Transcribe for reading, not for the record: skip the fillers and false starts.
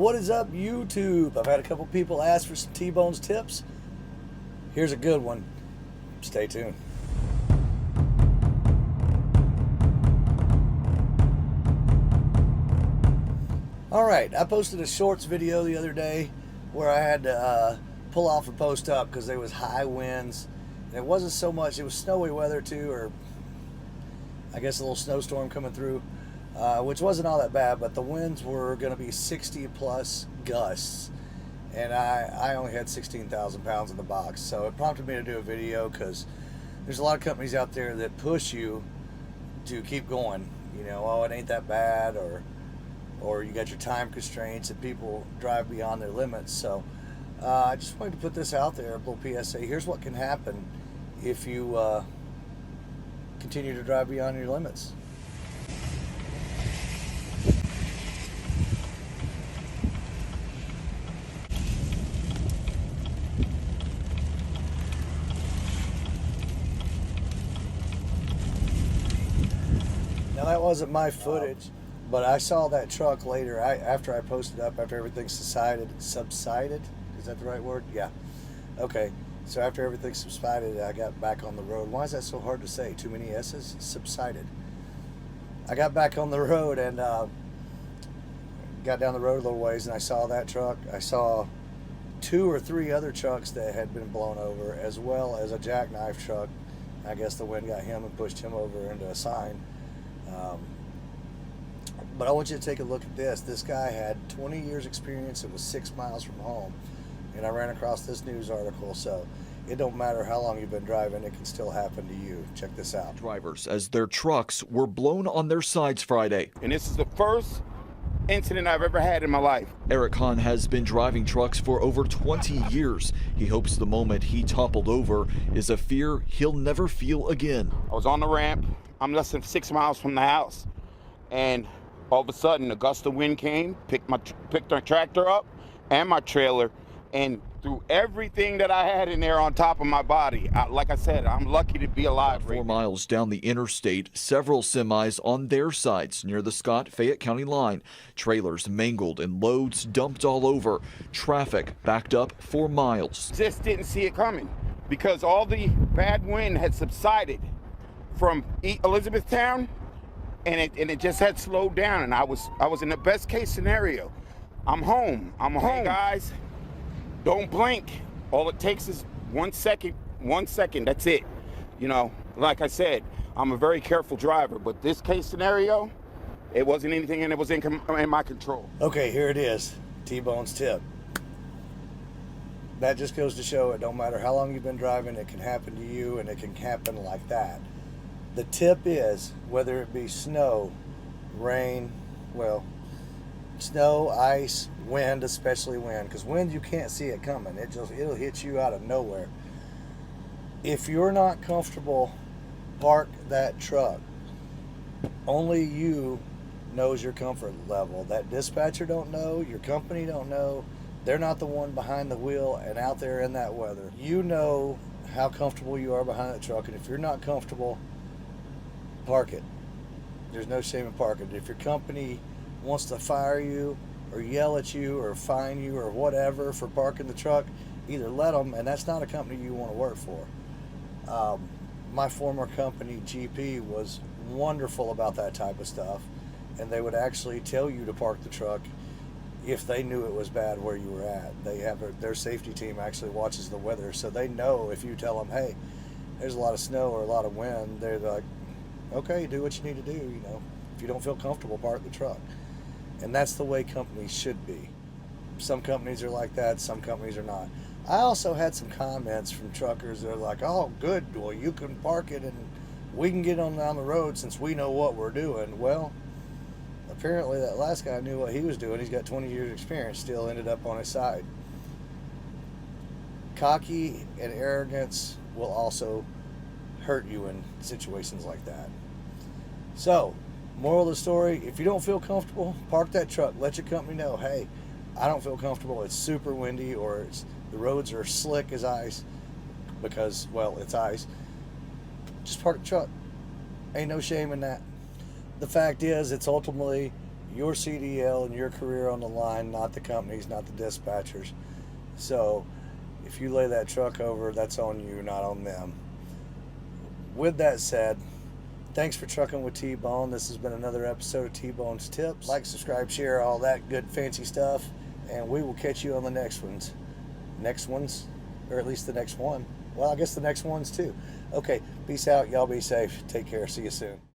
What is up, YouTube? I've had a couple people ask for some Tbones tips. Here's a good one. Stay tuned. Alright, I posted a shorts video the other day where I had to pull off and post up because there was high winds. And it wasn't so much, it was snowy weather too, or I guess a little snowstorm coming through. Which wasn't all that bad, but the winds were going to be 60 plus gusts, and I only had 16,000 pounds in the box, so it prompted me to do a video because there's a lot of companies out there that push you to keep going. You know, oh, it ain't that bad, or you got your time constraints and people drive beyond their limits. So I just wanted to put this out there, a little PSA. Here's what can happen if you continue to drive beyond your limits. Now that wasn't my footage, but I saw that truck later. After I posted up, after everything subsided. Is that the right word? Yeah. Okay. So after everything subsided, I got back on the road. Why is that so hard to say? Too many S's? Subsided. I got back on the road and got down the road a little ways, and I saw that truck. I saw 2 or 3 other trucks that had been blown over, as well as a jackknife truck. I guess the wind got him and pushed him over into a sign. But I want you to take a look at this. This guy had 20 years experience. It was 6 miles from home. And I ran across this news article. So it don't matter how long you've been driving, it can still happen to you. Check this out. Drivers as their trucks were blown on their sides Friday. And this is the first incident I've ever had in my life. Eric Hahn has been driving trucks for over 20 years. He hopes the moment he toppled over is a fear he'll never feel again. I was on the ramp. I'm less than 6 miles from the house, and all of a sudden a gust of wind came, picked our tractor up and my trailer, and threw everything that I had in there on top of my body. Like I said, I'm lucky to be alive. 4 miles down the interstate, several semis on their sides near the Scott-Fayette County line. Trailers mangled and loads dumped all over. Traffic backed up 4 miles. Just didn't see it coming because all the bad wind had subsided from Elizabethtown, and it just had slowed down, and I was in the best case scenario. I'm home. Hey guys, don't blink. All it takes is 1 second. 1 second. That's it. You know, like I said, I'm a very careful driver, but this case scenario, it wasn't anything, and it was in my control. Okay, here it is. Tbones tip. That just goes to show it don't matter how long you've been driving, it can happen to you, and it can happen like that. The tip is, whether it be snow, rain, well, snow, ice, wind, especially wind, because wind, you can't see it coming. It'll hit you out of nowhere. If you're not comfortable, park that truck. Only you knows your comfort level. That dispatcher don't know, your company don't know. They're not the one behind the wheel and out there in that weather. You know how comfortable you are behind that truck, and if you're not comfortable, park it. There's no shame in parking. If your company wants to fire you or yell at you or fine you or whatever for parking the truck, either let them, and that's not a company you want to work for. My former company, GP, was wonderful about that type of stuff, and they would actually tell you to park the truck if they knew it was bad where you were at. They have their safety team actually watches the weather, so they know if you tell them, hey, there's a lot of snow or a lot of wind, they're like, okay, do what you need to do. You know, if you don't feel comfortable, park the truck. And that's the way companies should be. Some companies are like that, some companies are not. I also had some comments from truckers that are like, oh, good, well, you can park it and we can get on down the road since we know what we're doing. Well, apparently that last guy knew what he was doing. He's got 20 years experience, still ended up on his side. Cocky and arrogance will also hurt you in situations like that. So, moral of the story, if you don't feel comfortable, park that truck. Let your company know, hey, I don't feel comfortable. It's super windy, or the roads are slick as ice because, well, it's ice. Just park the truck. Ain't no shame in that. The fact is, it's ultimately your CDL and your career on the line, not the companies, not the dispatchers. So if you lay that truck over, that's on you, not on them. With that said, thanks for trucking with Tbone. This has been another episode of Tbone's Tips. Like, subscribe, share, all that good fancy stuff, and we will catch you on the next ones. Or at least the next one. Well, I guess the next ones too. Okay, peace out. Y'all be safe. Take care. See you soon.